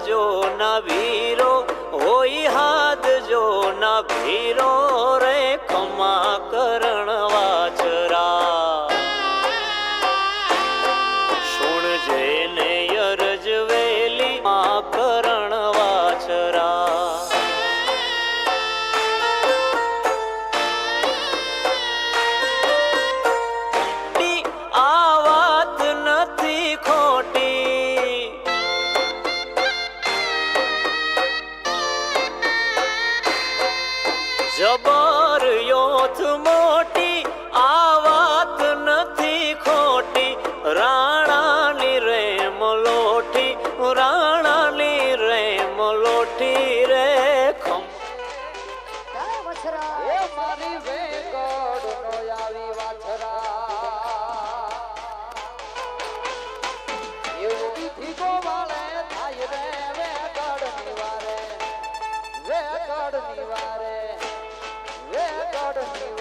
જો ના વીરો હોય હાથ જો ના ભીરો રે ખમા કરણ વાછરા સુણ જેને અરજ વેલી આ કરણ વાછરા આ વાત નથી ખોટી જબર યોથ મોટી આ વાત નથી ખોટી રાણાની રેમ લોઠી રાણાની રેમ લોઠી રે ખમ એ મારી વેગડ નો આવી વાછરા એવું બીથી ગોવાળે થાય રે વેગડ નિવારે વેગડ નિવારે વેગડ નિવારે